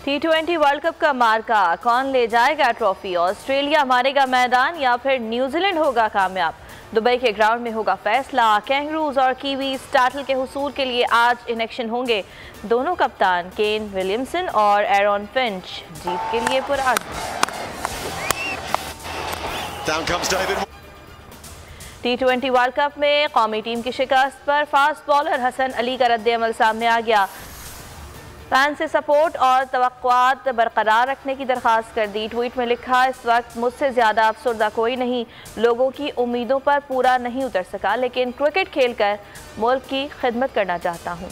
T20 world cup का मार्का, कौन ले जाएगा ट्रॉफी? ऑस्ट्रेलिया मारेगा मैदान या फिर न्यूजीलैंड होगा कामयाब? दुबई के ग्राउंड में होगा फैसला। कैंगरूज और कीवीज टाइटल के हुसूल के लिए आज इन एक्शन होंगे। दोनों कप्तान केन विलियमसन और एरॉन फिंच जीत के लिए पुरअज़्म। T20 वर्ल्ड कप में कौमी टीम की शिकस्त पर फास्ट बॉलर हसन अली का रद्द-ए-अमल सामने आ गया। फैन से सपोर्ट और तवक्कुआत बरकरार रखने की दरख्वास्त कर दी। ट्वीट में लिखा, इस वक्त मुझसे ज़्यादा अफसरदा कोई नहीं, लोगों की उम्मीदों पर पूरा नहीं उतर सका, लेकिन क्रिकेट खेलकर मुल्क की खिदमत करना चाहता हूँ।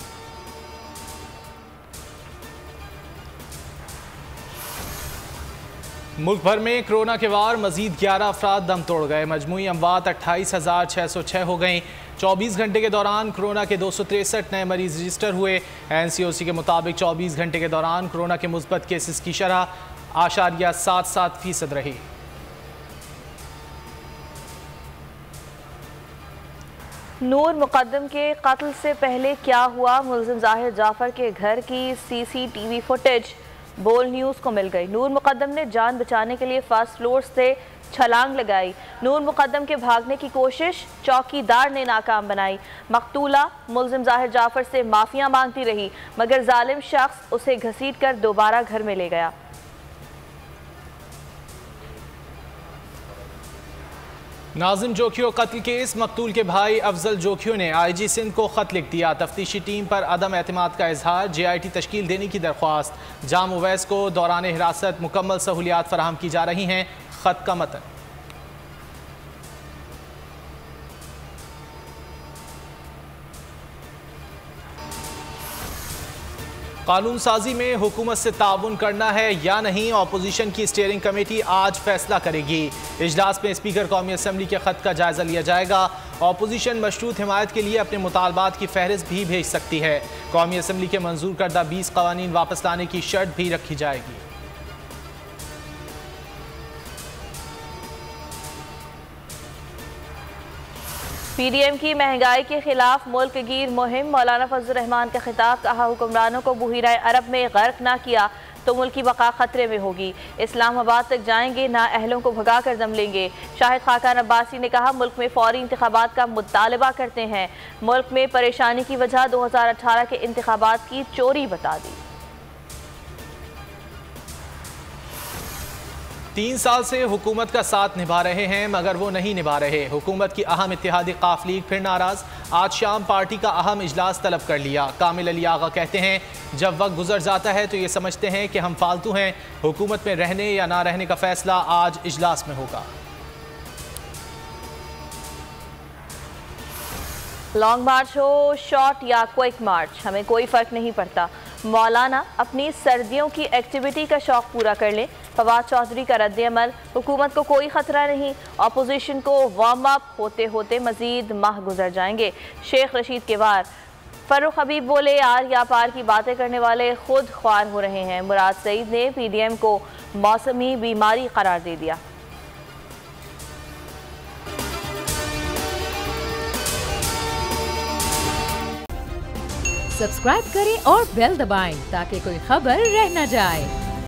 मुल्क भर में कोरोना के वार मजीद 11 अफराद दम तोड़ गए। मजमूई अमवात 28,606 हो गई। 24 घंटे के दौरान कोरोना के 263 नए मरीज रजिस्टर हुए। NCOC के मुताबिक 24 घंटे के दौरान कोरोना के मुस्बत केसेस की शरह 8.77% रही। नूर मुकद्दम के कत्ल से पहले क्या हुआ? मुल्जिम जाहिर जाफर के घर की CCTV फुटेज बोल न्यूज़ को मिल गई। नूर मुकद्दम ने जान बचाने के लिए फर्स्ट फ्लोर से छलांग लगाई। नूर मुकद्दम के भागने की कोशिश चौकीदार ने नाकाम बनाई। मकतूला मुल्जिम जाहिर जाफर से माफिया मांगती रही, मगर जालिम शख्स उसे घसीटकर दोबारा घर में ले गया। नाज़िम जोखियो कत्ल केस, मकतूल के भाई अफजल जोखियो ने IG सिंध को खत लिख दिया। तफ्तीशी टीम पर अदम एतमाद का इजहार, JIT तश्कील देने की दरख्वास्त। जाम उवैस को दौरान हिरासत मुकम्मल सहूलियात फराहम की जा रही हैं। खत का मतन। कानून साजी में हुकूमत से ताउन करना है या नहीं, अपोजिशन की स्टीयरिंग कमेटी आज फैसला करेगी। इजलास में स्पीकर कौमी असम्बली के खत का जायजा लिया जाएगा। अपोजिशन मशरूत हिमायत के लिए अपने मुतालबात की फहरिस्त भी भेज सकती है। कौमी असम्बली के मंजूर करदा 20 कवानीन वापस लाने की शर्त भी रखी जाएगी। PDM की महंगाई के खिलाफ मुल्क गिर मुहिम। मौलाना फजल रहमान का खिताब, कहा हुक्मरानों को बहिरा अरब में गर्क ना किया तो मुल्क की बका खतरे में होगी। इस्लामाबाद तक जाएंगे, ना अहलों को भगा कर दम लेंगे। शाहिद खाकान अब्बासी ने कहा, मुल्क में फौरी इंतखाबात का मुतालबा करते हैं। मुल्क में परेशानी की वजह 2018 के इंतखाबात की चोरी बता दी। 3 साल से हुकूमत का साथ निभा रहे हैं, मगर वो नहीं निभा रहे। हुकूमत की अहम इत्तेहादी काफ लीग फिर नाराज। आज शाम पार्टी का अहम इजलास तलब कर लिया। कामिल अली आगा कहते हैं, जब वक्त गुजर जाता है तो ये समझते हैं कि हम फालतू हैं। हुकूमत में रहने या ना रहने का फैसला आज इजलास में होगा। लॉन्ग मार्च हो, शॉर्ट या क्विक मार्च, हमें कोई फ़र्क नहीं पड़ता। मौलाना अपनी सर्दियों की एक्टिविटी का शौक़ पूरा कर लें। फवाद चौधरी का रद्द-ए-अमल, हुकूमत को कोई ख़तरा नहीं। अपोजिशन को वार्म अप होते होते मज़ीद माह गुजर जाएंगे। शेख रशीद के वार। फर्रुख हबीब बोले, आर या पार की बातें करने वाले खुद ख्वार हो रहे हैं। मुराद सईद ने PDM को मौसमी बीमारी करार दे दिया। सब्सक्राइब करें और बेल दबाएं ताकि कोई खबर रह न जाए।